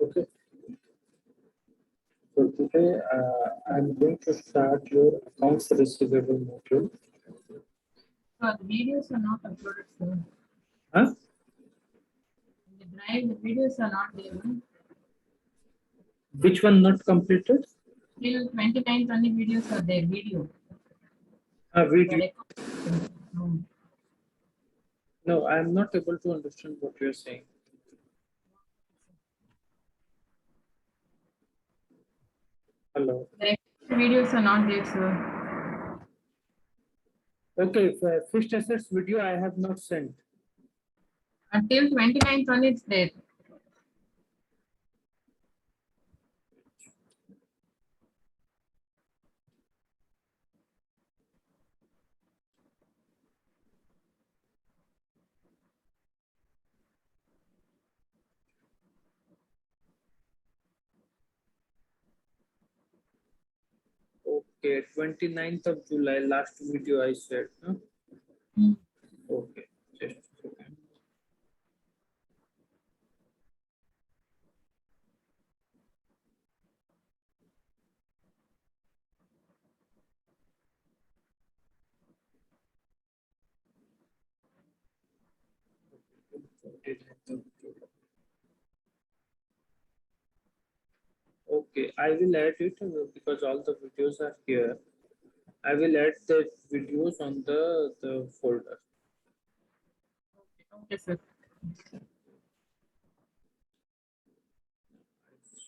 Okay. So today I'm going to start your accounts receivable module. The videos are not uploaded, sir. Huh? In the drive, the videos are not there. Which one not completed? Still 29 only videos are there. Video. Video. No. No, I'm not able to understand what you're saying. Hello. The videos are not there, sir. Okay, fixed assets video I have not sent. Until 29th only it's there. Okay, 29th of July, last video I said. Huh? Hmm. Okay, just a second. Okay, I will add it because all the videos are here. I will add the videos on the folder. Okay, sir.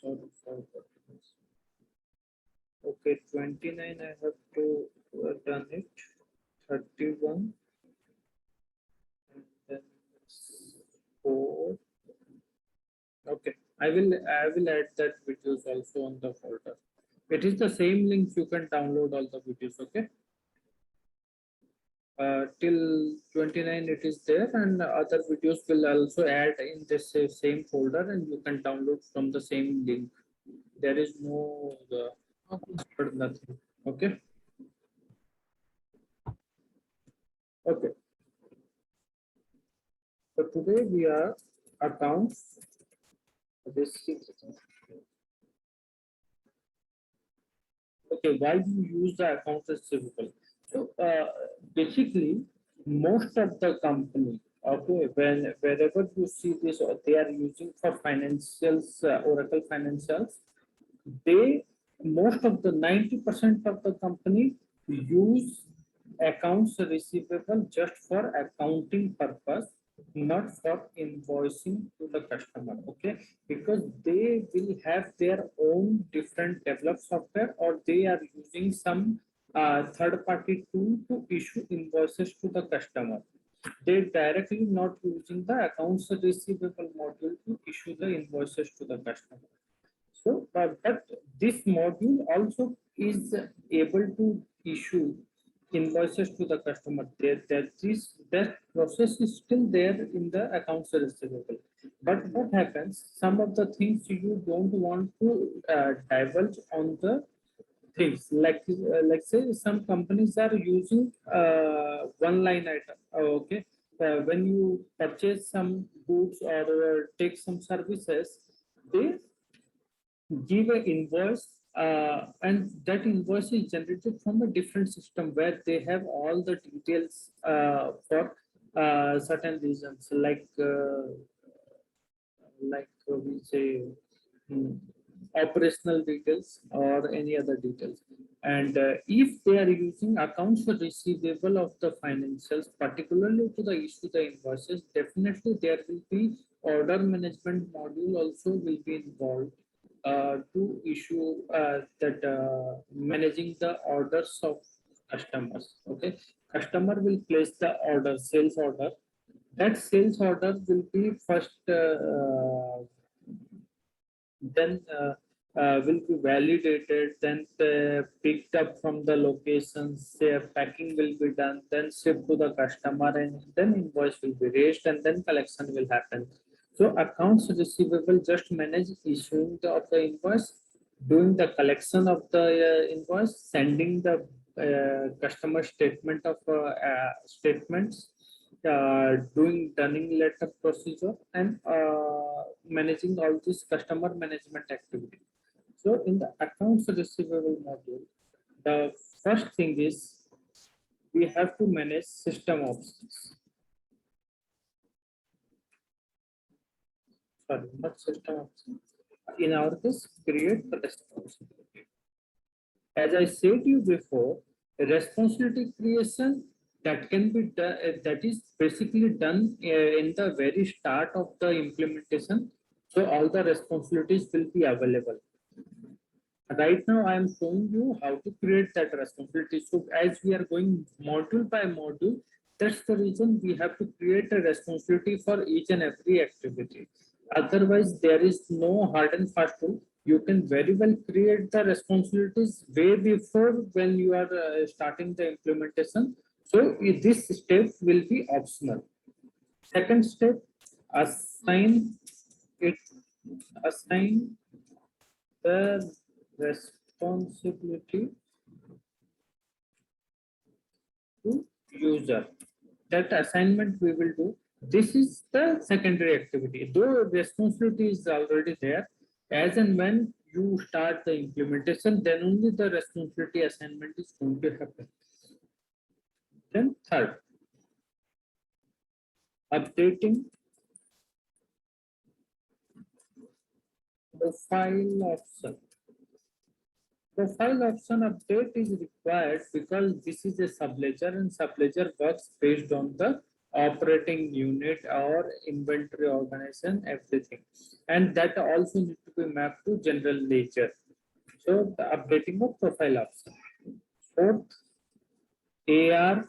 Sorry for that. Okay, 29 I have to done it. 31 and then 4. Okay, I will add that videos also on the folder. It is the same link, you can download all the videos. Okay. Till 29 it is there, and other videos will also add in this same folder, and you can download from the same link. There is no nothing. Okay. Okay. So today we are accounts. Okay, why do you use the accounts receivable? So basically, most of the company, okay, wherever you see this, they are using for financials, Oracle financials. They most of the 90% of the company use accounts receivable just for accounting purpose, not for invoicing to the customer. Okay, because they will have their own different developed software, or they are using some third party tool to issue invoices to the customer. They directly not using the accounts receivable module to issue the invoices to the customer. So, but this module also is able to issue invoices to the customer. That process is still there in the accounts receivable. But what happens? Some of the things you don't want to divulge on the things, like say some companies are using one line item. Okay, when you purchase some goods or take some services, they give an invoice, and that invoice is generated from a different system where they have all the details for certain reasons, like we say, mm, operational details or any other details. And if they are using accounts receivable of the financials, particularly to the issue the invoices, definitely there will be order management module also will be involved to issue that managing the orders of customers. Okay, customer will place the order, sales order. That sales order will be first then will be validated, then picked up from the locations, their packing will be done, then shipped to the customer, and then invoice will be raised, and then collection will happen. So accounts receivable just manage issuing of the invoice, doing the collection of the invoice, sending the customer statement of statements, doing dunning letter procedure, and managing all this customer management activity. So in the accounts receivable module, the first thing is we have to manage system options. Sorry, not system options. In our case, create the responsibility. As I said you before, responsibility creation that can be done, that is basically done in the very start of the implementation. So all the responsibilities will be available. Right now, I am showing you how to create that responsibility. So as we are going module by module, that's the reason we have to create a responsibility for each and every activity. Otherwise, there is no hard and fast rule. You can very well create the responsibilities way before when you are starting the implementation. So this step will be optional. Second step, assign it, assign the responsibility to user. That assignment we will do. This is the secondary activity. Though responsibility is already there, as and when you start the implementation, then only the responsibility assignment is going to happen. Then third, updating profile option. Profile option update is required because this is a subledger, and subledger works based on the operating unit or inventory organization, everything. And that also need to be mapped to general ledger. So the updating of profile option. Fourth, AR,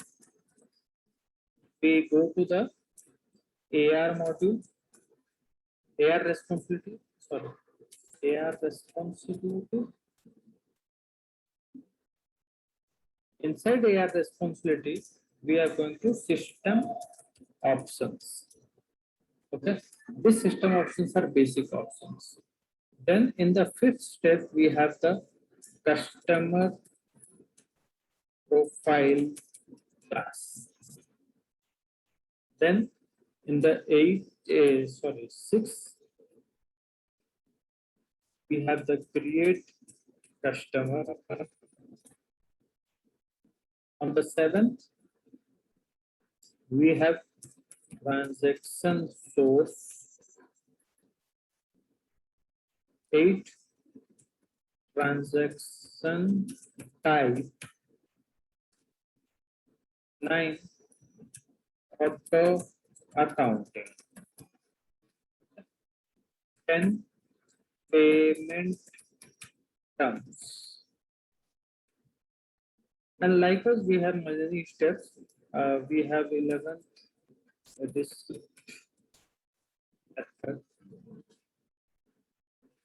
we go to the AR module, AR responsibility, sorry, AR responsibility. Inside AR responsibility, we are going to system options. Okay, these system options are basic options. Then in the fifth step, we have the customer profile class. Then in the sixth, we have the create customer. On the seventh, we have transaction source. 8, transaction type. 9, auto accounting. 10, payment terms. And likewise, we have many steps. We have 11. This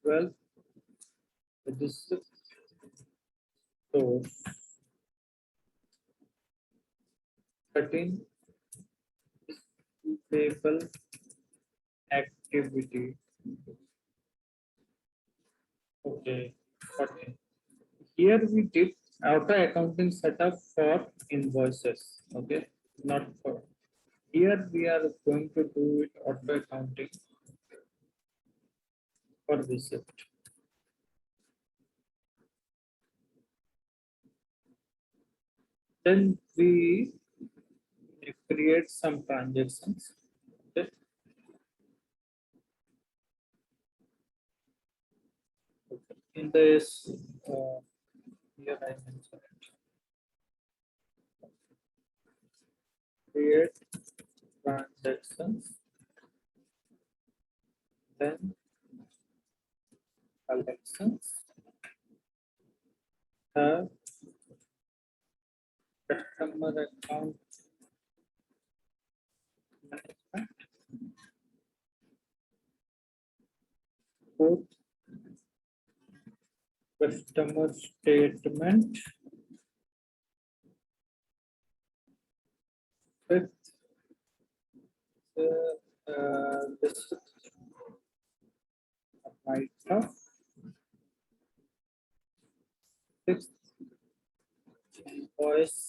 12. This source. 13. Payable activity. Okay. 14. Here we did auto accounting setup for invoices. Okay, not for. Here we are going to do it auto accounting for receipt. Then we create some transactions. Okay. In this, here I mentioned it. Create transactions, then collections, customer account management, fourth, customer statement. Fifth, this write-off. Sixth, invoice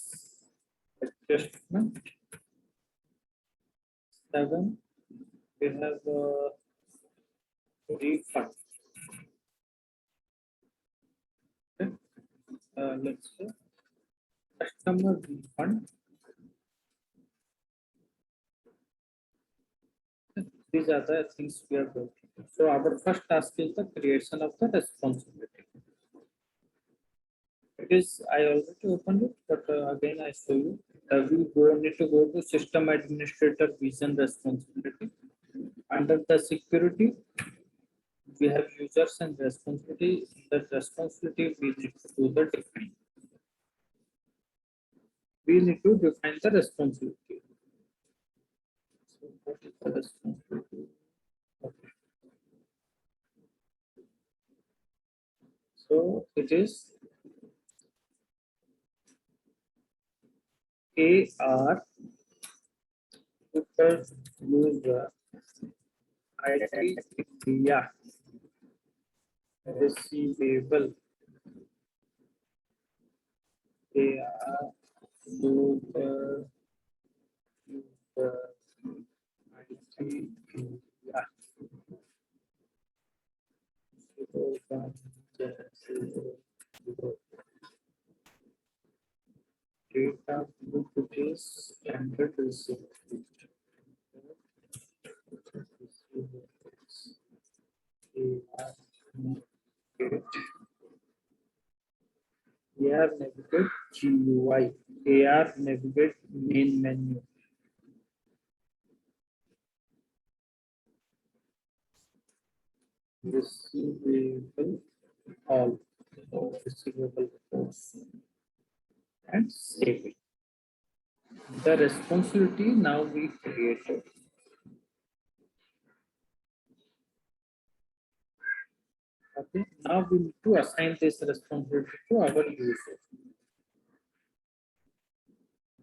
adjustment. Seven, we have refund. Okay. Let's say customer refund. These are the things we are going to do. So our first task is the creation of the responsibility. It is, I already opened it, but again I show you. Need to go to system administrator vision responsibility. Under the security, we have users and responsibility. The responsibility we need to do the define. We need to define the responsibility. So what is the responsibility? Okay. So it is AR super user idea receivable AR super user idea data group is standard receipt. AR navigate GUI. AR navigate main menu. Receivable all. Receivable reports. And save it. The responsibility now we created. Okay, now we need to assign this responsibility to our user.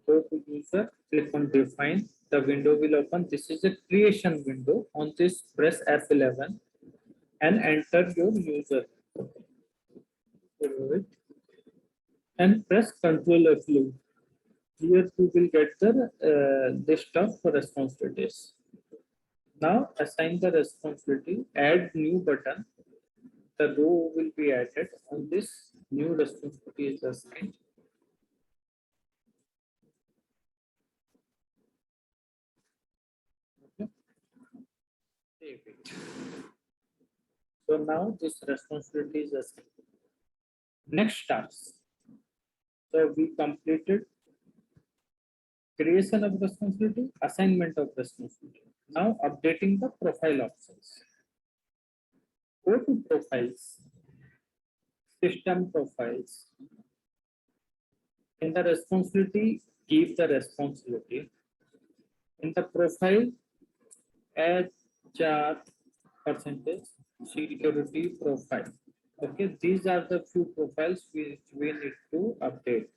Go to user, click on define. The window will open. This is a creation window. On this, press F11 and enter your user. And press Ctrl F11. Here you will get the list of responsibilities. Now assign the responsibility, add new button. The row will be added on this new responsibility is assigned. Okay. Save it. So now this responsibility is assigned. Next task. So we completed creation of responsibility, assignment of responsibility. Now updating the profile options. Go to profiles, system profiles. In the responsibility, give the responsibility. In the profile, HR percentage security profile. Okay, these are the few profiles which we need to update.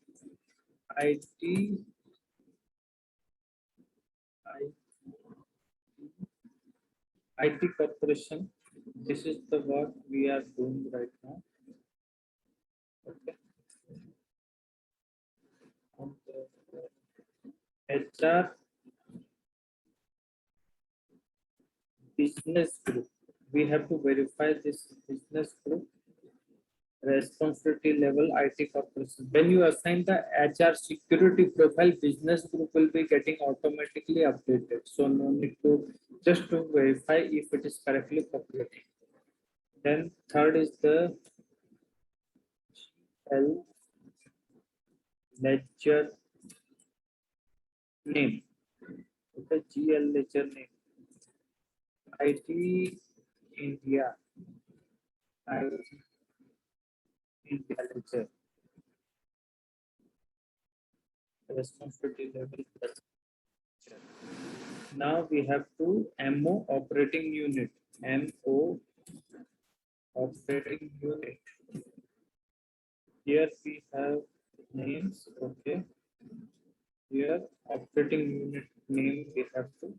IT corporation. This is the work we are doing right now. Okay. HR business group. We have to verify this business group responsibility level IT corporation. When you assign the HR security profile, business group will be getting automatically updated. So no need to just to verify if it is correctly populated. Then third is the L ledger name. Okay, GL ledger name. IT India. IT India ledger. Responsibility level. Now we have to MO operating unit. MO operating unit. Here we have names. Okay. Here operating unit name we have to.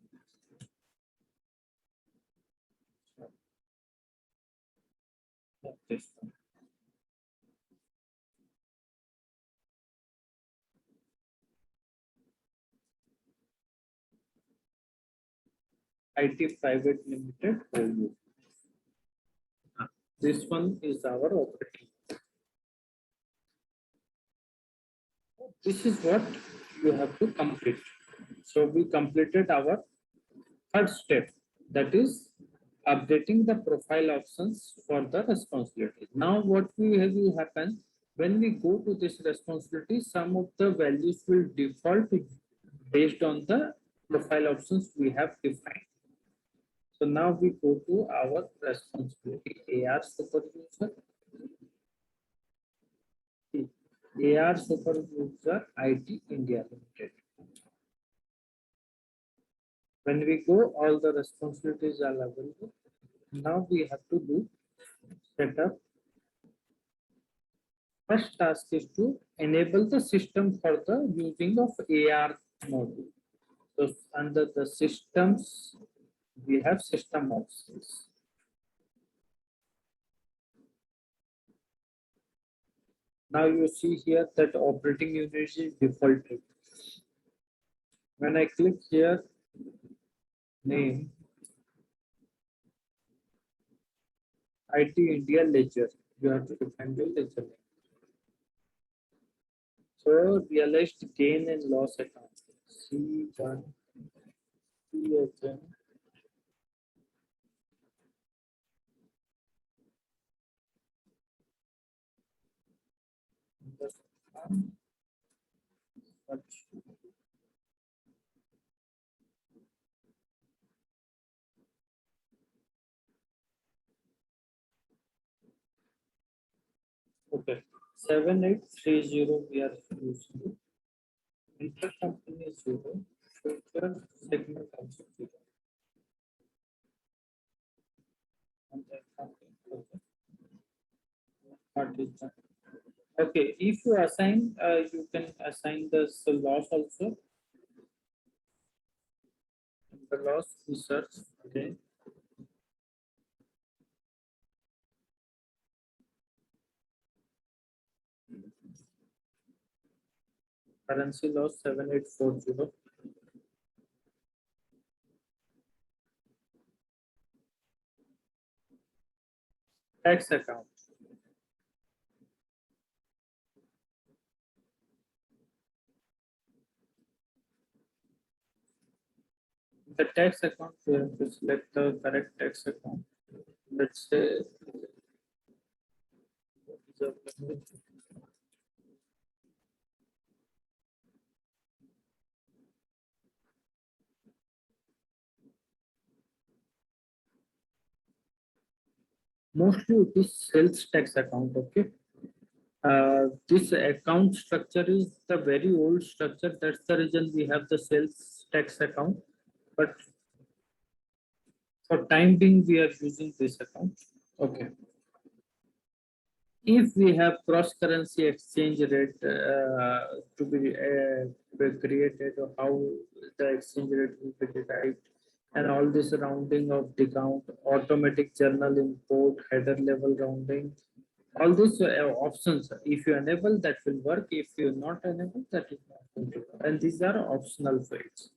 This one. IT Private Limited OU. This one is our operating. This is what you have to complete. So we completed our third step, that is updating the profile options for the responsibility. Now what will happen when we go to this responsibility, some of the values will default based on the profile options we have defined. So now we go to our responsibility, AR superuser. AR superuser IT India Limited. When we go, all the responsibilities are available. Now we have to do setup. First task is to enable the system for the using of AR module. So under the systems, we have system options. Now you see here that operating unit is defaulted. When I click here, name, IT India Ledger, you have to define the ledger name. So realized gain and loss account, C1, CHN, okay, 7830 we are using. Intercompany 0, future segment also 0. And then something further. What is that? Okay, if you assign, you can assign the loss also. The loss we search again. Currency loss 7840. Tax account. The tax account, we have to select the correct tax account. Let's say mostly it is sales tax account. Okay. This account structure is the very old structure. That's the reason we have the sales tax account. But for time being, we are using this account. Okay. If we have cross currency exchange rate to be created, or how the exchange rate will be derived, and all this rounding of the count, automatic journal import, header level rounding, all these options, if you enable, that will work. If you not enable, that is not going to work. And these are optional fields.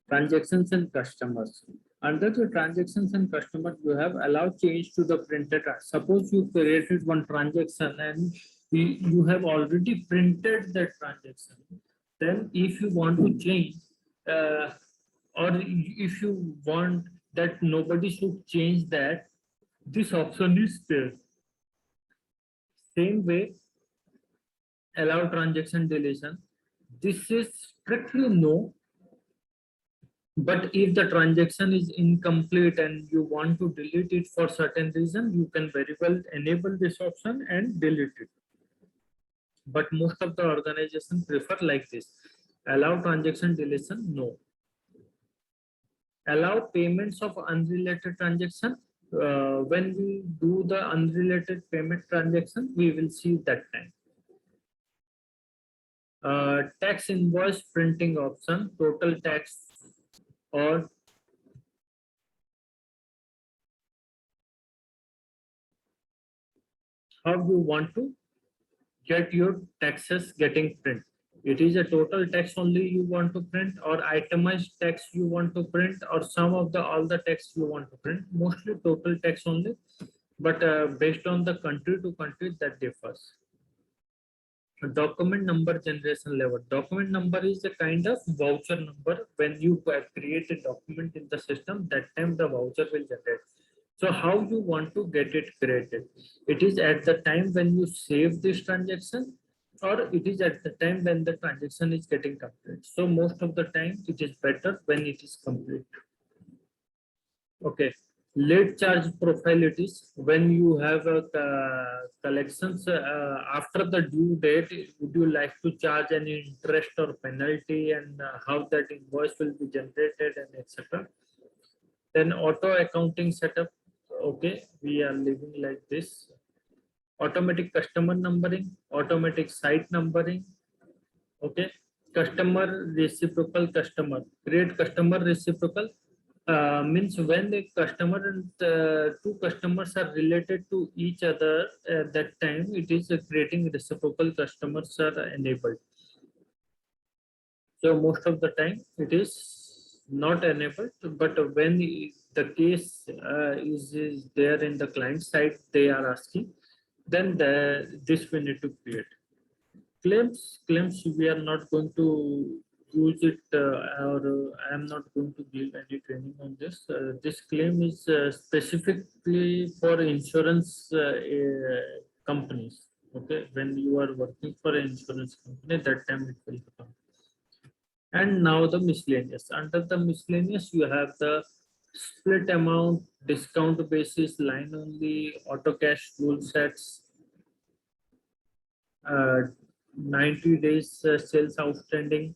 Transactions and customers. Under the transactions and customers, you have allowed change to the printed. Suppose you created one transaction and you have already printed that transaction. Then if you want to change, or if you want that nobody should change that, this option is there. Same way, allow transaction deletion. This is strictly no. But if the transaction is incomplete and you want to delete it for certain reason, you can very well enable this option and delete it. But most of the organizations prefer like this. Allow transaction deletion, no. Allow payments of unrelated transaction. when we do the unrelated payment transaction, we will see that time. Tax invoice printing option, total tax, or how you want to get your taxes getting print. It is a total tax only you want to print, or itemized tax you want to print, or some of the all the tax you want to print. Mostly total tax only, but based on the country to country that differs. Document number generation level. Document number is a kind of voucher number. When you create a document in the system, that time the voucher will generate. So how you want to get it created? It is at the time when you save this transaction, or it is at the time when the transaction is getting complete. So most of the time it is better when it is complete. Okay. Late charge profile, it is when you have a collections after the due date. Would you like to charge any interest or penalty, and how that invoice will be generated, and etc. Then auto accounting setup. Okay, we are living like this. Automatic customer numbering, automatic site numbering. Okay, customer reciprocal customer. Create customer reciprocal means when the customer and two customers are related to each other at that time, it is creating reciprocal customers are enabled. So most of the time it is not enabled, but when the case is there in the client side, they are asking, then this we need to create. Claims we are not going to use it, or I am not going to give any training on this. This claim is specifically for insurance companies. Okay, when you are working for an insurance company, that time it will come. And now the miscellaneous. Under the miscellaneous, you have the split amount, discount basis, line only, auto cash rule sets, 90 days sales outstanding.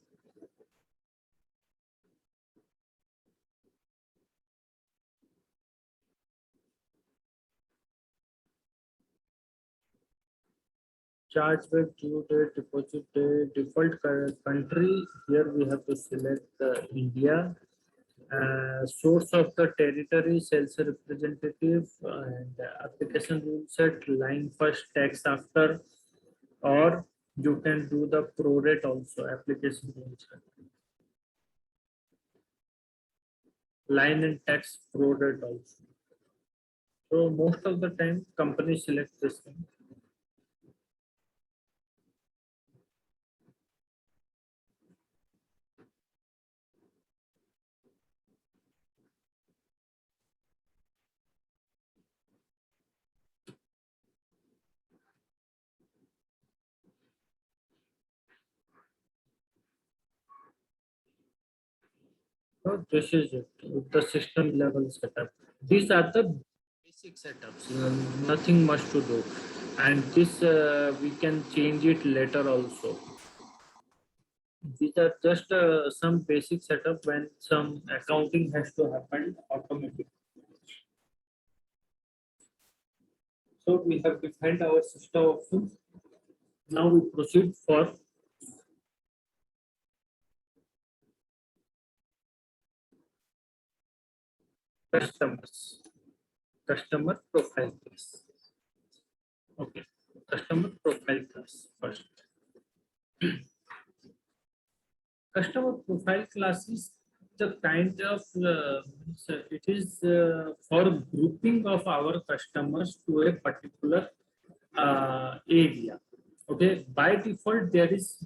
Charge with due date, deposit date, default country. Here we have to select India. Source of the territory, sales representative, and application rule set, line first, tax after, or you can do the prorate also, application rule set. Line and tax prorate also. So most of the time companies select this thing. So this is it, the system level setup. These are the basic setups, nothing much to do. And this we can change it later also. These are just some basic setup when some accounting has to happen automatically. So we have defined our system options. Now we proceed for customers. Customer profile class. Okay, customer profile class first. Customer profile class is the kind of it is for grouping of our customers to a particular area. Okay, by default there is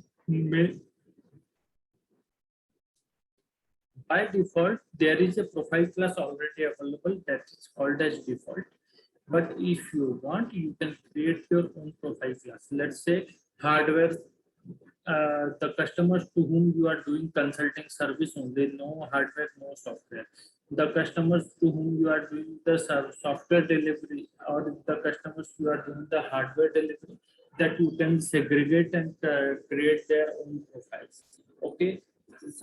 by default there is a profile class already available that is called as default. But if you want, you can create your own profile class. Let's say hardware, the customers to whom you are doing consulting service only, no hardware, no software. The customers to whom you are doing the software delivery, or the customers you are doing the hardware delivery, that you can segregate and create their own profiles. Okay,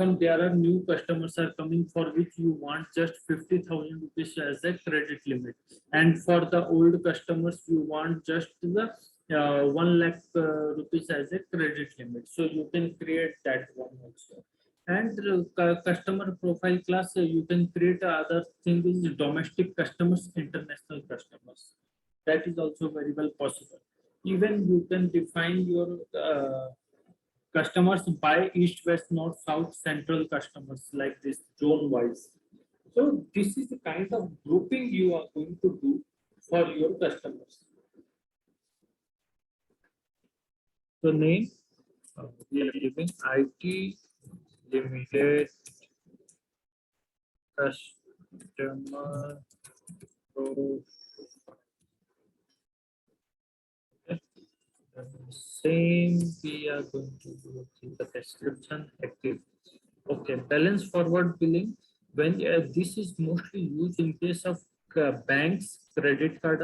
some there are new customers are coming for which you want just 50,000 rupees as a credit limit, and for the old customers you want just the 1 lakh rupees as a credit limit. So you can create that one also. And customer profile class, you can create other thing is domestic customers, international customers. That is also very well possible. Even you can define your customers by east, west, north, south, central customers like this zone wise. So this is the kind of grouping you are going to do for your customers. So name, we are giving IT limited customer profile. Same we are going to do in the description active. Okay, balance forward billing. When this is mostly used in case of banks, credit card,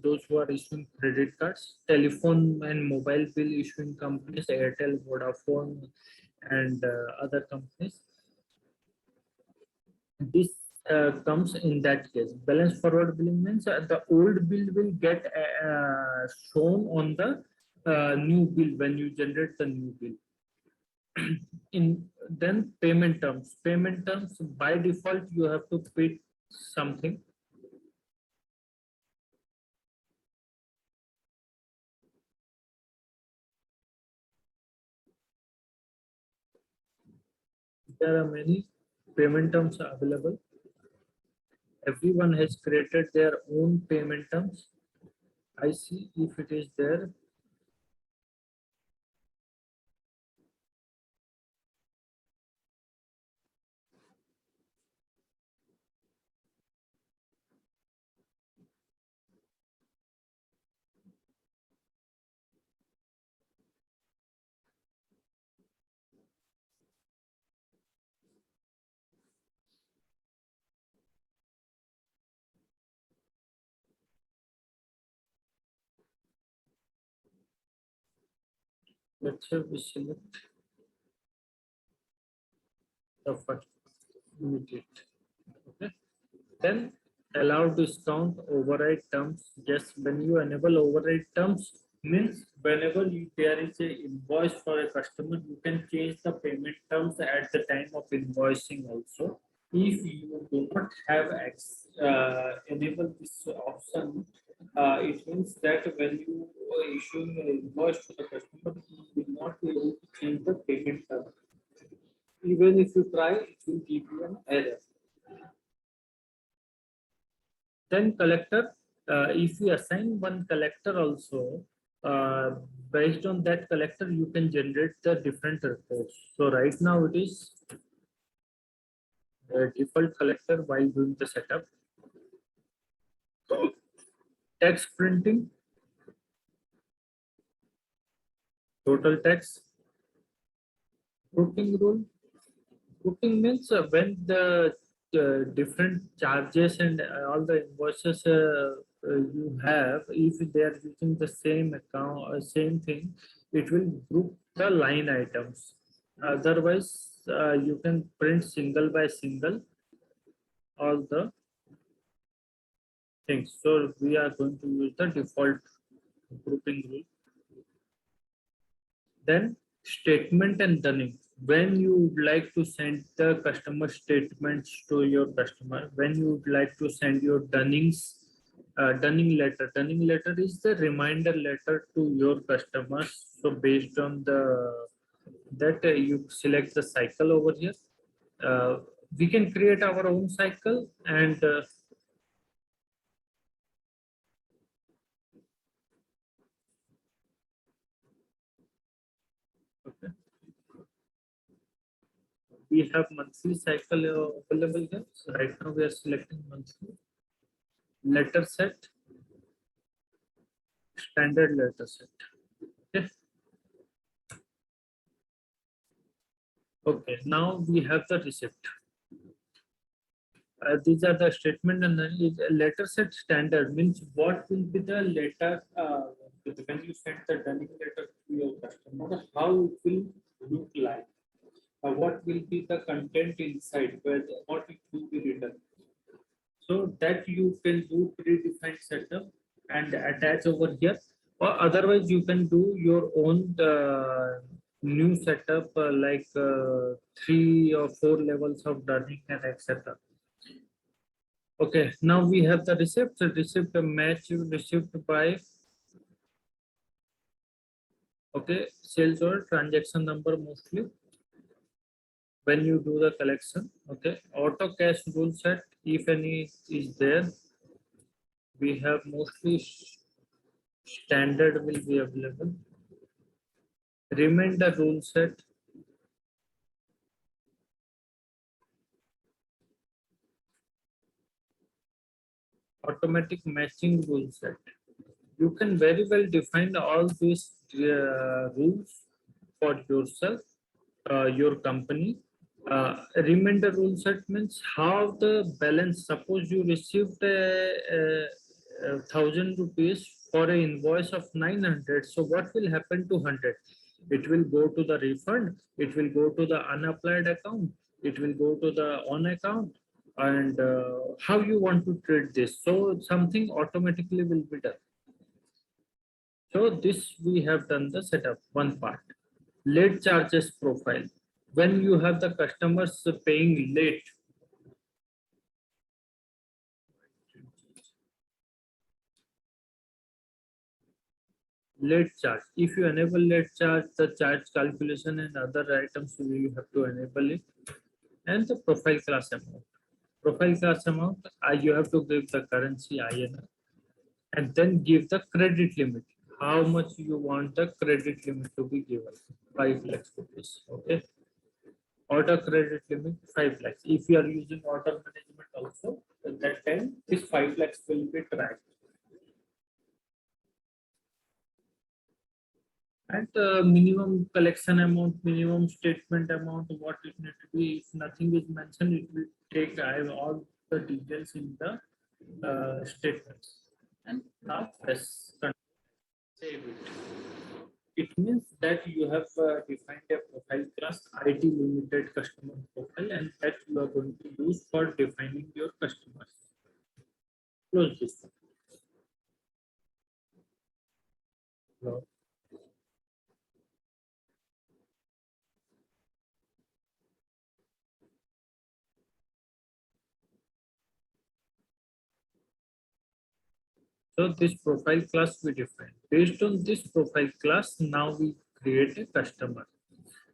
those who are issuing credit cards, telephone and mobile bill issuing companies, Airtel, Vodafone, and other companies. This comes in that case. Balance forward billing means the old bill will get shown on the new bill when you generate the new bill. In then payment terms by default you have to pay something. There are many payment terms available. Everyone has created their own payment terms. I see if it is there. Let's say we select the first immediate. Okay. Then allow discount override terms. Just when you enable override terms means whenever there is a invoice for a customer, you can change the payment terms at the time of invoicing also. If you do not have enable this option, it means that when you are issuing an invoice to the customer, you will not be able to change the payment term. Even if you try, it will give you an error. Then collector, if you assign one collector also, based on that collector, you can generate the different reports. So right now it is a default collector while doing the setup. Tax printing, total tax, grouping rule. Grouping means when the different charges and all the invoices you have, if they are using the same account, same thing, it will group the line items. Otherwise, you can print single by single all the things. So we are going to use the default grouping rule. Then statement and dunning. When you would like to send the customer statements to your customer, when you would like to send your dunnings, dunning letter. Dunning letter is the reminder letter to your customers. So based on the that you select the cycle over here. We can create our own cycle and okay. We have monthly cycle available here. So right now we are selecting monthly. Letter set, standard letter set. Okay. Okay, now we have the receipt. These are the statement and then letter set standard means what will be the letter when you send the dunning letter to your customer, how it will look like. what will be the content inside, where what it will be written. So that you can do predefined setup and attach over here, or otherwise you can do your own new setup like 3 or 4 levels of learning and etc. Okay, now we have the receipt. The receipt match receipt by okay sales or transaction number mostly when you do the collection. Okay, auto cash rule set if any is there. We have mostly standard will be available. Remainder rule set. Automatic matching rule set. You can very well define all these rules for yourself, your company. Remainder rule set means how the balance. Suppose you received a 1,000 rupees for an invoice of 900. So what will happen to 100? It will go to the refund. It will go to the unapplied account. It will go to the on account. And how you want to treat this? So something automatically will be done. So this we have done the setup, one part. Late charges profile. When you have the customers paying late, late charge. If you enable late charge, the charge calculation and other items you have to enable it. And the profile class amount. Profile class amount, you have to give the currency INR and then give the credit limit. How much you want the credit limit to be given? 5 lakhs rupees. Okay. Order credit limit 5 lakhs. If you are using order management also, at that time this 5 lakhs will be tracked. And minimum collection amount, minimum statement amount, what it need to be. If nothing is mentioned, it will take I have all the details in the statements. And now press save it. It means that you have defined a profile class IT limited customer profile and that you are going to use for defining your customers. Close this. Now, so this profile class we define. Based on this profile class, now we create a customer.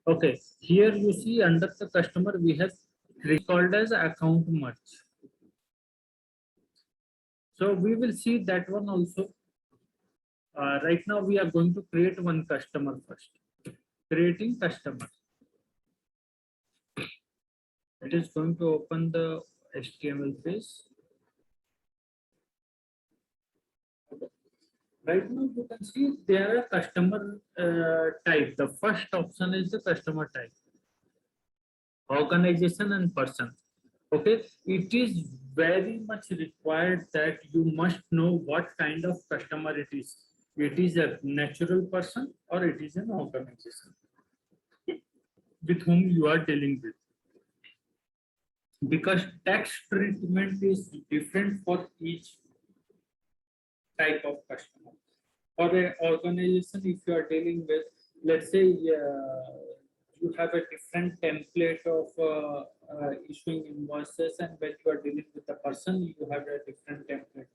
Okay, here you see under the customer we have called as account merge. So we will see that one also. Right now we are going to create one customer first. Creating customer. It is going to open the HTML page. Right now you can see there are customer type. The first option is the customer type. Organization and person. Okay, it is very much required that you must know what kind of customer it is. It is a natural person or it is an organization with whom you are dealing with. Because tax treatment is different for each type of customer. For an organization, if you are dealing with, let's say, you have a different template of issuing invoices, and when you are dealing with a person, you have a different template.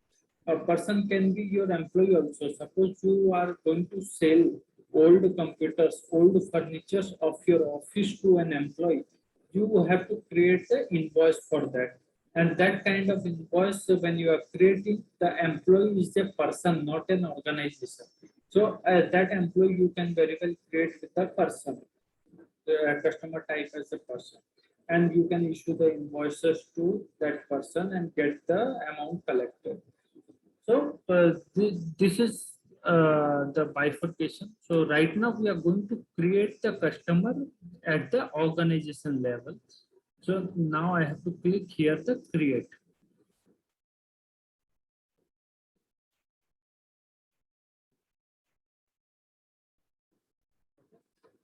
A person can be your employee also. Suppose you are going to sell old computers, old furniture of your office to an employee, you have to create the invoice for that. And that kind of invoice, when you are creating, the employee is a person, not an organization. So that employee you can very well create with the person, the customer type as a person. And you can issue the invoices to that person and get the amount collected. So this is the bifurcation. So right now we are going to create the customer at the organization level. So now I have to click here the create.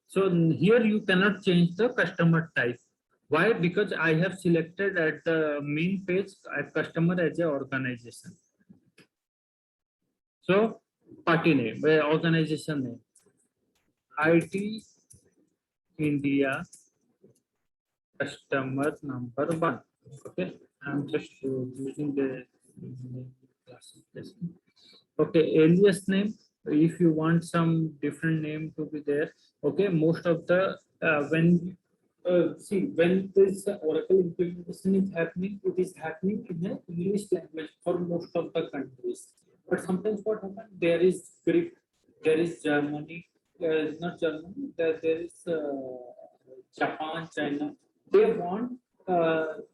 So here you cannot change the customer type. Why? Because I have selected at the main page a customer as a organization. So party name, organization name, IT India customer number one. Okay, I'm just using the classification. Okay, alias name. If you want some different name to be there, okay. Most of the when see when this Oracle implementation is happening, it is happening in the English language for most of the countries. But sometimes what happens? There is Greek, there is Germany, not Germany. There is Japan, China. They want the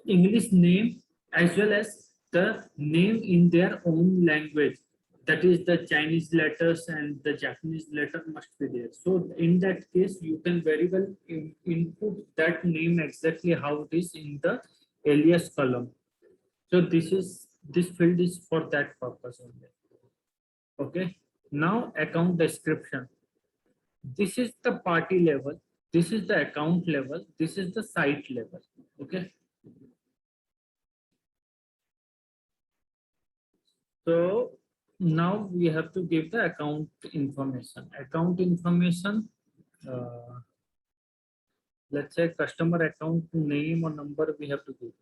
English name as well as the name in their own language. That is the Chinese letters and the Japanese letter must be there. So in that case, you can very well input that name exactly how it is in the alias column. So this field is for that purpose only. Okay. Now account description. This is the party level. This is the account level. This is the site level. Okay. So now we have to give the account information. Account information, let's say customer account name or number we have to give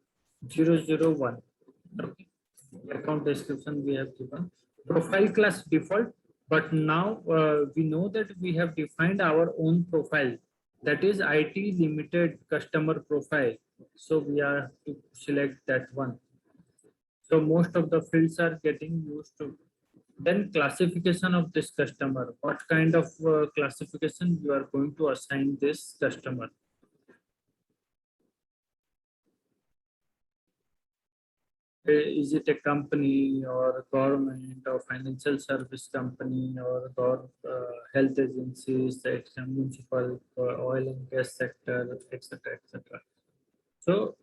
001. Okay. Account description we have given. Profile class default, but now we know that we have defined our own profile. That is IT limited customer profile. So we are to select that one. So most of the fields are getting used to. Then classification of this customer. What kind of classification you are going to assign this customer? Is it a company or government or financial service company or health agencies, it's a municipal oil and gas sector, etc., etc. So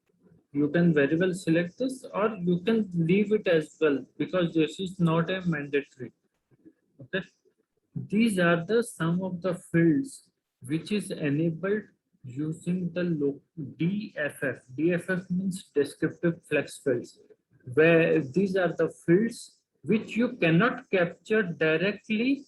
you can very well select this or you can leave it as well because this is not a mandatory. Okay. These are the some of the fields which is enabled using the DFF. DFF means descriptive flex fields, where these are the fields which you cannot capture directly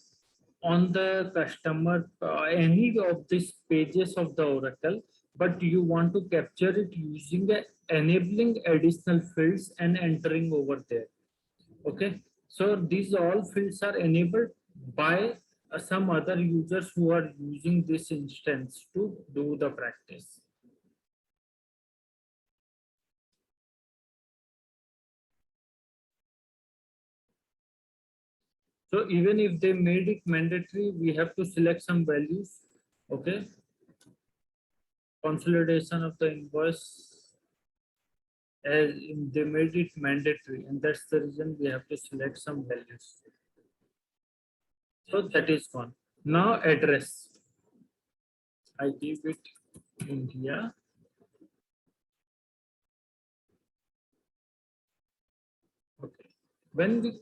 on the customer any of these pages of the Oracle, but you want to capture it using enabling additional fields and entering over there. Okay, so these all fields are enabled by some other users who are using this instance to do the practice. So even if they made it mandatory, we have to select some values. Okay, consolidation of the invoice as they made it mandatory, and that's the reason we have to select some values. So that is one. Now address. I give it India. Okay. When we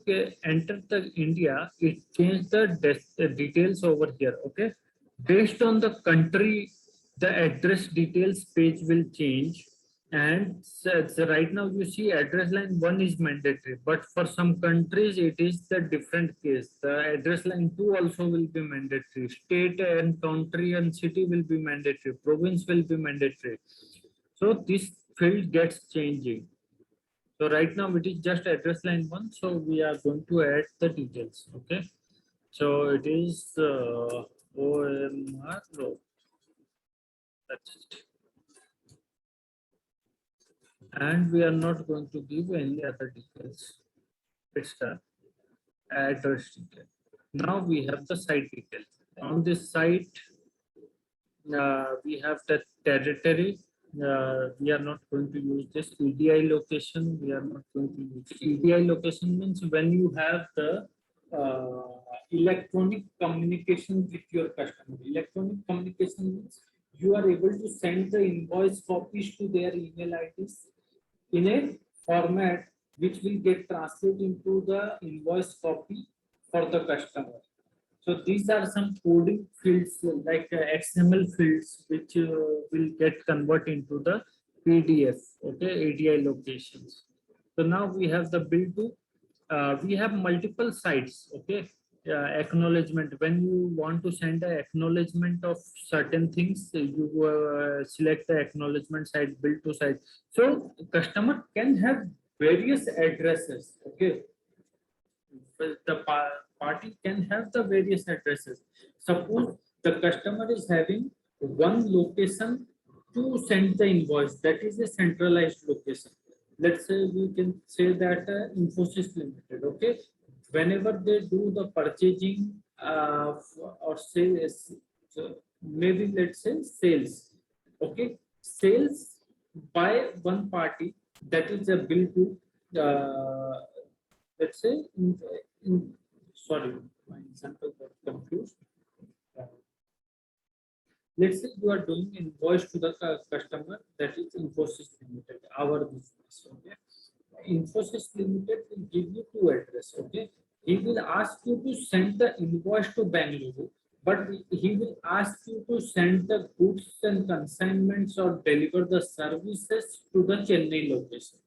enter the India, it changed the details over here. Okay. Based on the country, the address details page will change. And so right now you see address line 1 is mandatory, but for some countries it is the different case. The address line 2 also will be mandatory. State and country and city will be mandatory. Province will be mandatory. So this field gets changing. So right now it is just address line 1. So we are going to add the details. Okay. So it is OMR row. That's it. And we are not going to give any other details. It's the address detail. Now we have the site detail. On this site, we have the territory. We are not going to use this EDI location. We are not going to use EDI location means when you have the electronic communication with your customer. Electronic communication means you are able to send the invoice copies to their email IDs in a format which will get translated into the invoice copy for the customer. So these are some coding fields like XML fields which will get converted into the PDF, okay, ADI locations. So now we have the build to, we have multiple sites, okay, acknowledgement. When you want to send an acknowledgement of certain things, you select the acknowledgement site, build to site. So customer can have various addresses, okay. Well, the party can have the various addresses. Suppose the customer is having one location to send the invoice, that is a centralized location. Let's say we can say that Infosys Limited, okay. Whenever they do the purchasing or sales, so maybe let's say sales, okay, sales by one party, that is a bill to let's say sorry, my example got confused. Uh, let's say you are doing invoice to the customer, that is Infosys Limited, our business, okay. Infosys Limited will give you two address, okay. He will ask you to send the invoice to Bangalore, but he will ask you to send the goods and consignments or deliver the services to the Chennai location,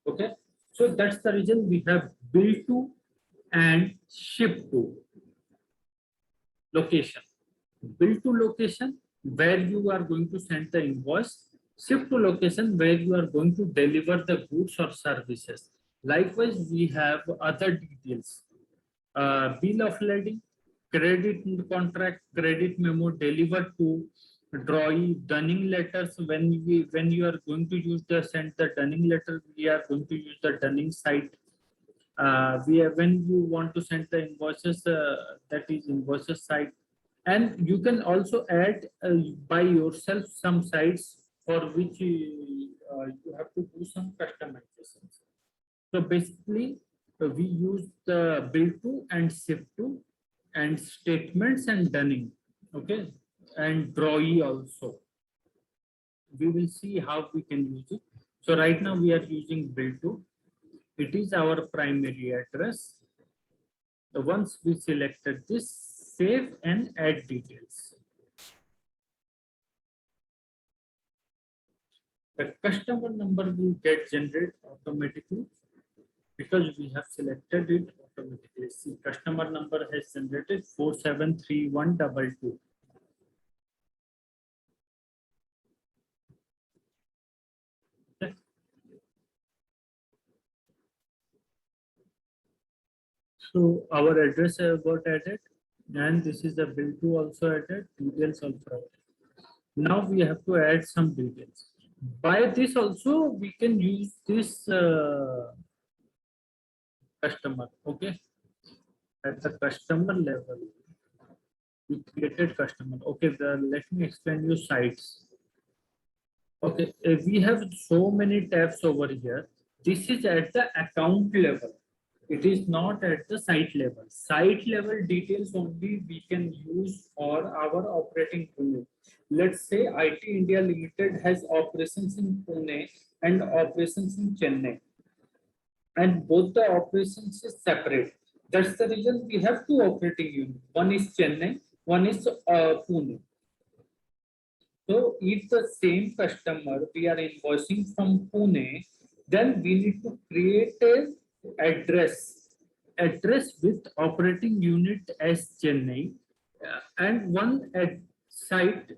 okay. So that's the reason we have bill to and ship to location. Bill to location where you are going to send the invoice, ship to location where you are going to deliver the goods or services. Likewise, we have other details. Bill of lading, credit contract, credit memo delivered to drawee, dunning letters. When you are going to use the send the dunning letter, we are going to use the dunning site. We have, when you want to send the invoices, that is invoices site, and you can also add by yourself some sites for which you have to do some customizations. So basically, we use the bill to and ship to and statements and dunning, okay, and drawee also. We will see how we can use it. So right now we are using bill to. It is our primary address. So once we selected this, save and add details. The customer number will get generated automatically because we have selected it automatically. See, customer number has generated 473122. Okay. So our address got added, and this is the bill to also added, details also added. Now we have to add some details. By this also we can use this customer, okay. At the customer level, we created customer. Okay, let me explain you sites. Okay, we have so many tabs over here. This is at the account level. It is not at the site level. Site level details only we can use for our operating unit. Let's say IT India Limited has operations in Pune and operations in Chennai, and both the operations is separate. That's the reason we have two operating units. One is Chennai, one is Pune. So if the same customer we are invoicing from Pune, then we need to create a address with operating unit as Chennai and one at site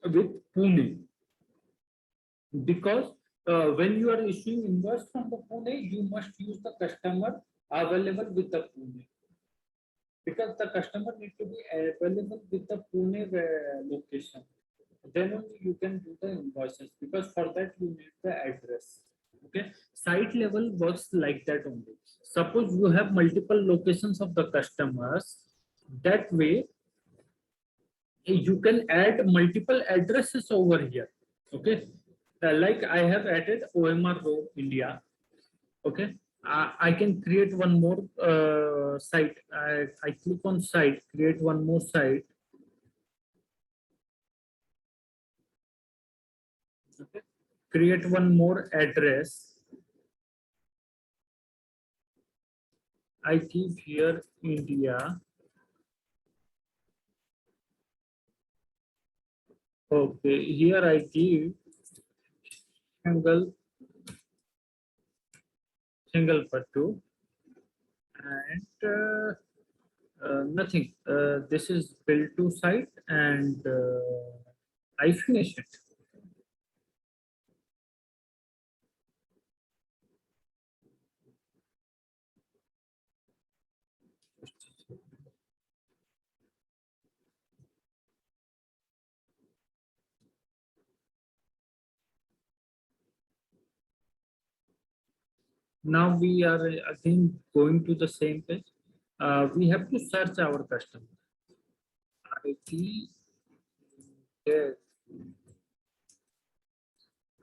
with Pune, because when you are issuing invoice from the Pune, you must use the customer available with the Pune, because the customer need to be available with the Pune location. Then only you can do the invoices, because for that you need the address. Okay, site level works like that only. Suppose you have multiple locations of the customers, that way you can add multiple addresses over here. Okay, like I have added OMR Row India. Okay, I can create one more site. I click on site, create one more site. Okay, create one more address. I keep here India. Okay, here I give single patu and nothing. This is build to site and I finish it. Now we are again going to the same page. We have to search our customer. IT yes,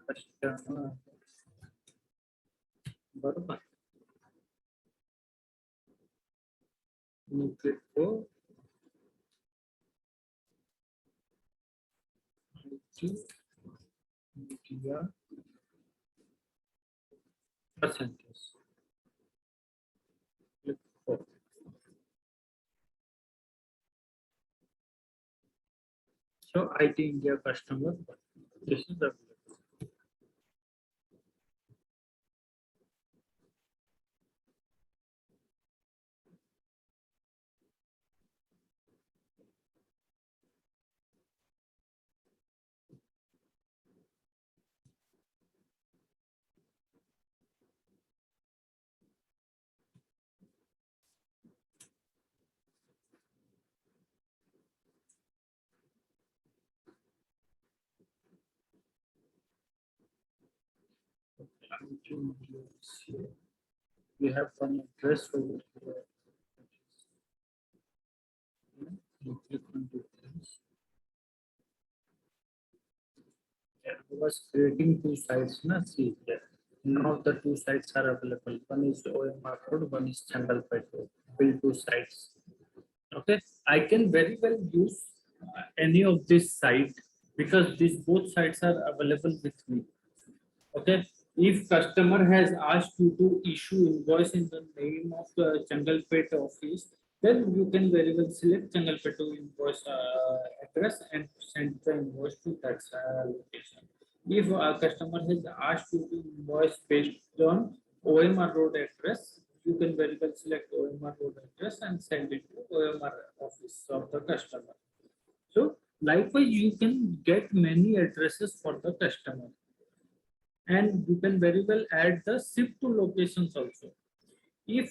customer. बरोबर. You click for IT media percentage. Click for. So IT India customer. This is the we have one address over here. You click on details. Yeah, I was creating two sites, na see here. Now the two sites are available. One is OMR Road, one is Changalpet Road. Build two sites. Okay, I can very well use any of this site because these both sites are available with me. Okay, if customer has asked you to issue invoice in the name of the Changalpet office, then you can very well select Changalpet invoice address and send the invoice to that location. If a customer has asked you to invoice based on OMR Road address, you can very well select OMR Road address and send it to OMR office of the customer. So likewise, you can get many addresses for the customer and you can very well add the ship to locations also. If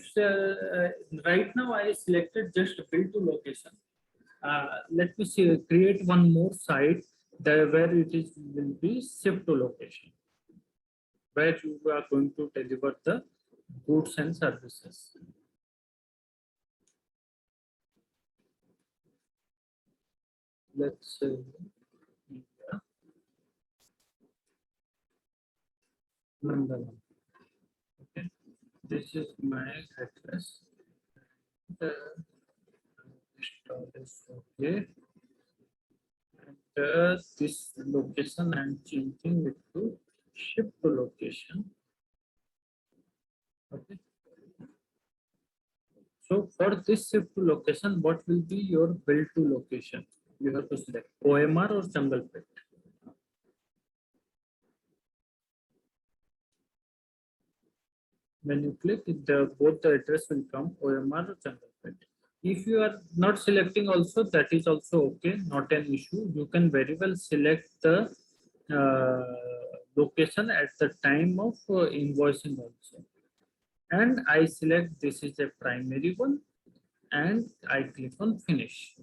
right now I selected just build to location, let me see, create one more site there where it is will be ship to location, where you are going to deliver the goods and services. Let's say India, Nandalam. Okay, this is my address. Install this okay. And this location I'm changing it to ship to location. Okay. So for this ship to location, what will be your build to location? You have to select OMR or Changalpet. When you click, both the address will come OMR or Changalpet. If you are not selecting also, that is also okay, not an issue. You can very well select the location at the time of invoicing also. And I select this is a primary one and I click on finish.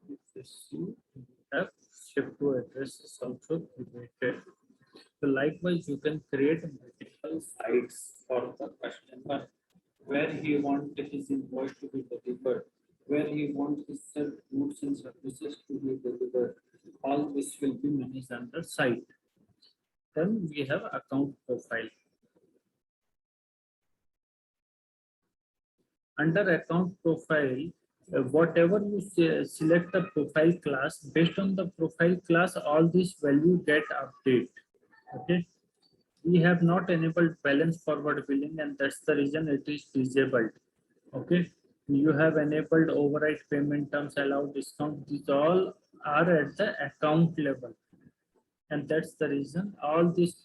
If you see, we have shift to address is also created. So likewise, you can create multiple sites for the customer where he wants his invoice to be delivered, where he wants his goods and services to be delivered. All this will will be managed under site. Then we have account profile. Under account profile, whatever you select the profile class, based on the profile class, all these value get updated. Okay. We have not enabled balance forward billing, and that's the reason it is disabled. Okay. You have enabled override payment terms, allow discount. These all are at the account level. And that's the reason all this,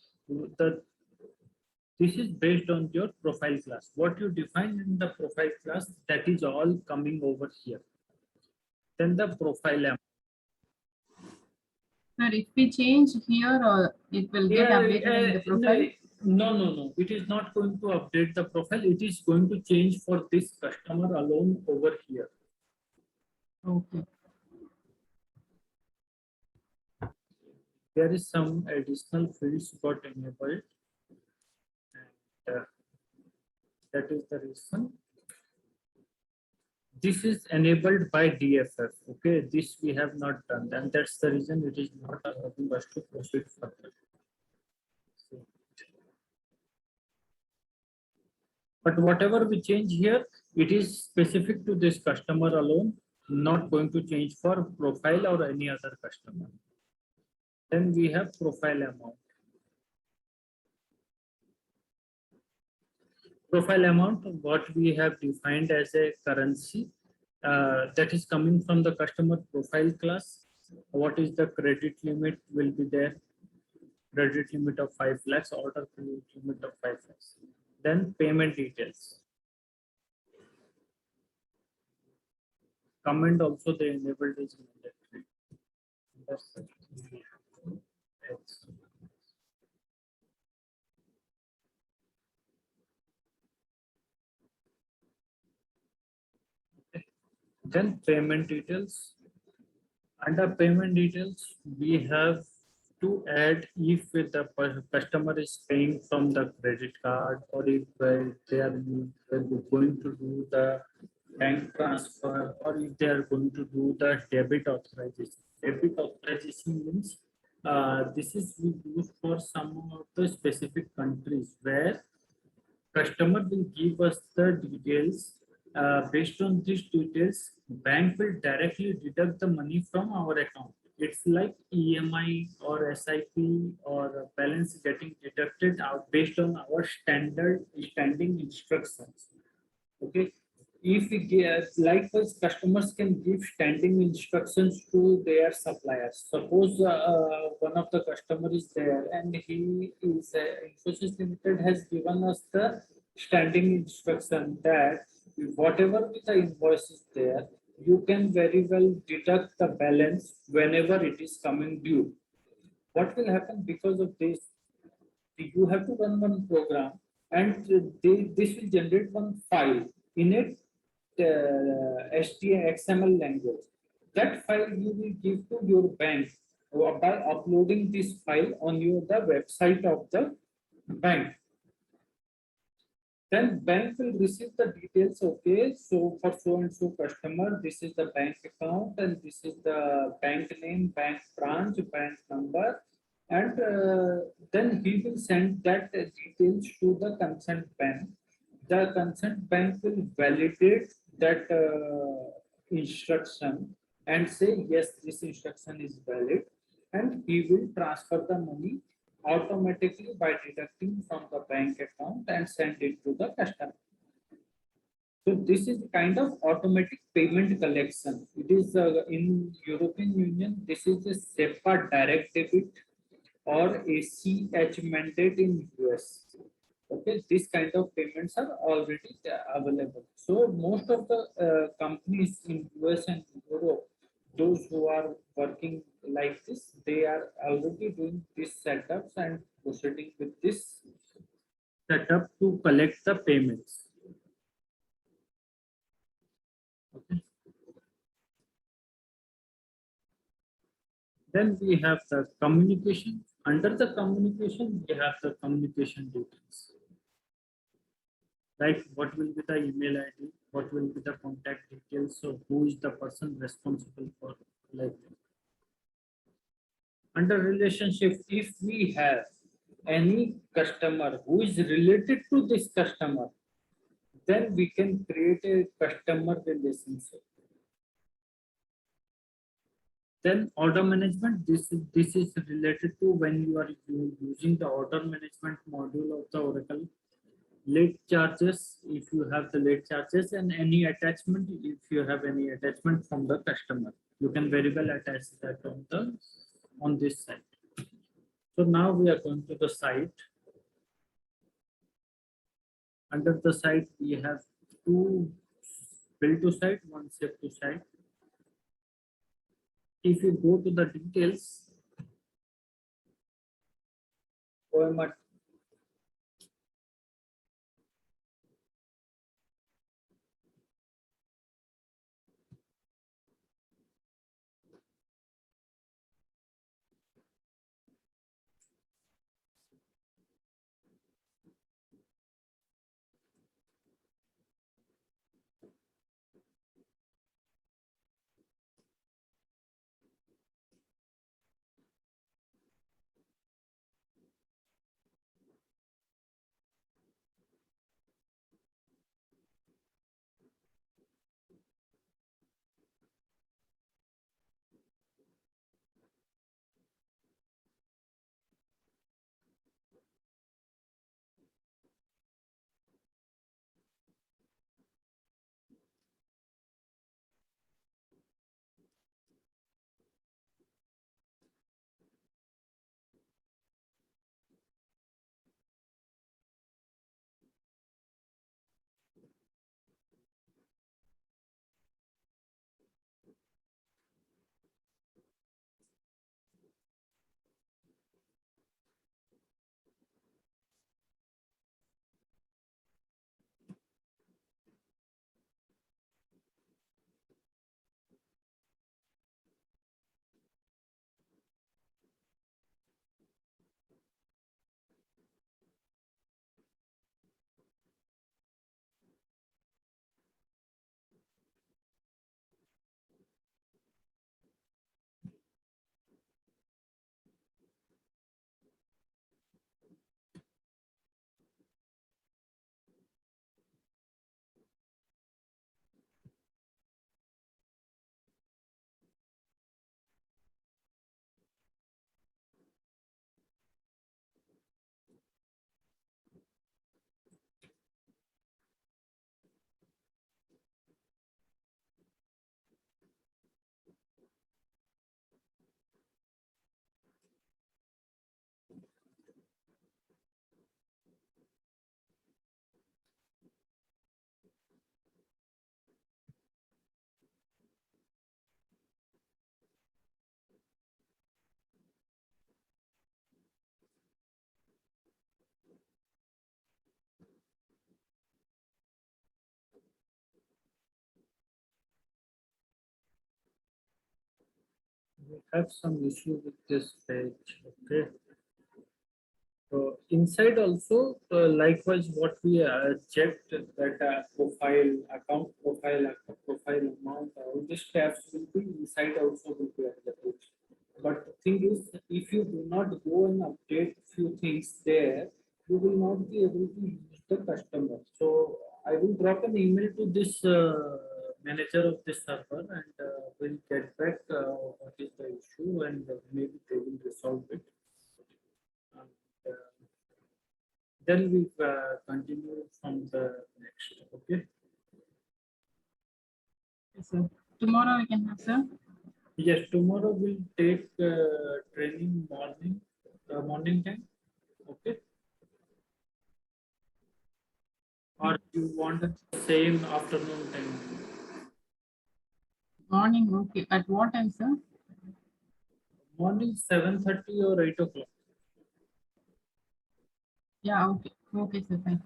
this is based on your profile class. What you define in the profile class, that is all coming over here. Then the profile amount. Sir, if we change here, it will get updated in the profile. No. It is not going to update the profile. It is going to change for this customer alone over here. Okay. There is some additional fields got enabled. And, that is the reason. This is enabled by DFF. Okay, this we have not done, and that's the reason it is not allowing us to proceed further. But whatever we change here, it is specific to this customer alone, not going to change for profile or any other customer. Then we have profile amount. Profile amount, what we have defined as a currency, that is coming from the customer profile class. What is the credit limit will be there? Credit limit of 5 lakhs, order credit limit of 5 lakhs. Then payment details. Comment also they enabled is mandatory. That's it. Then payment details. Under payment details, we have to add if the customer is paying from the credit card, or if they are going to do the bank transfer, or if they are going to do the debit authorization. Debit authorization means this is we use for some of the specific countries where customer will give us the details. Based on these details, bank will directly deduct the money from our account. It's like EMI or SIP or balance getting deducted out based on our standing instructions. Okay. If we give, likewise, customers can give standing instructions to their suppliers. Suppose one of the customer is there and he is Infosys Limited has given us the standing instruction that whatever with the invoice is there, you can very well deduct the balance whenever it is coming due. What will happen because of this? You have to run one program, and this will generate one file in it, HTML XML language. That file you will give to your bank by uploading this file on the website of the bank. Then bank will receive the details. Okay, so for so and so customer, this is the bank account, and this is the bank name, bank branch, bank number, and then he will send that details to the concerned bank. The concerned bank will validate that instruction and say yes, this instruction is valid, and he will transfer the money automatically by deducting from the bank account and send it to the customer. So this is kind of automatic payment collection. It is in European Union, this is a SEPA direct debit or ACH mandate in US. Okay, this kind of payments are already available. So most of the companies in US and Europe, those who are working like this, they are already doing these setups and proceeding with this setup to collect the payments. Okay. Then we have the communication. Under the communication, we have the communication details. Like what will be the email ID, what will be the contact details, so who is the person responsible for like that. Under relationship, if we have any customer who is related to this customer, then we can create a customer relationship. Then order management, this is related to when you are using the order management module of the Oracle. Late charges, if you have the late charges, and any attachment, if you have any attachment from the customer, you can very well attach that on this site. So now we are going to the site. Under the site, we have two build to site, one save to site. If you go to the details, OMR we have some issue with this page. Okay. So inside also, likewise, what we checked that account profile amount, all these tabs will be inside also will be available. But the thing is, if you do not go and update few things there, you will not be able to use the customer. So I will drop an email to this manager of this server, and we'll get back what is the issue, and maybe they will resolve it. And, then we continue from the next. Okay. Yes, sir. Tomorrow we can have, sir. Yes, tomorrow we'll take training morning time. Okay. Or you want the same afternoon time? Morning, okay. At what time, sir? Morning 7:30 or 8 o'clock. Yeah, okay. Okay, sir. Fine.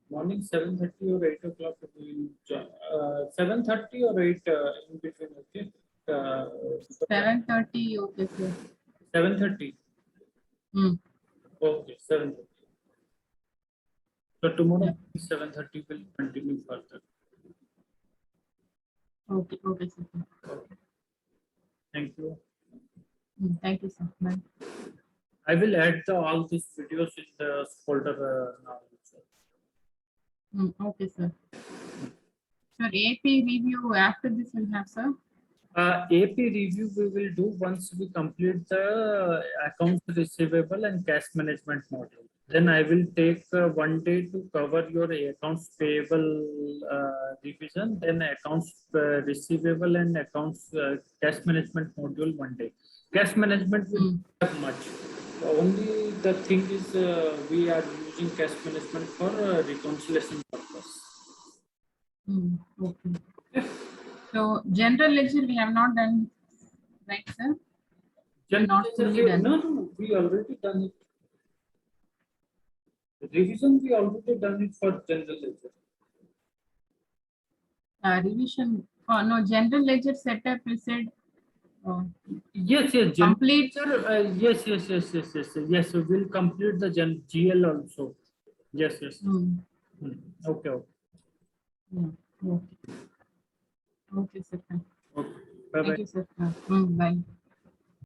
Morning 7:30 or 8 o'clock. 7:30 or 8 in between. Okay. 7:30, okay, sir. 7:30. Hmm. Okay, 7:30. So tomorrow Yeah. 7:30 will continue further. Okay, okay, sir. Okay. Thank you. Thank you, sir. Bye. I will add all these videos in the folder now. Okay, sir. Sir, AP review after this will have, sir? AP review we will do once we complete the accounts receivable and cash management module. Then I will take 1 day to cover your accounts payable revision, then accounts receivable and accounts cash management module 1 day. Cash management will not have much. Only the thing is we are using cash management for reconciliation purpose. Okay. So general ledger we have not done, right, sir? Not fully done. No, we already done it. Revision we already done it for general ledger. Revision, no, general ledger setup, we said, Yes, yes, complete. yes, yes. We will complete the GL also. Yes. Okay. Yeah. Okay, sir. Okay. Bye Thank you, sir. Bye.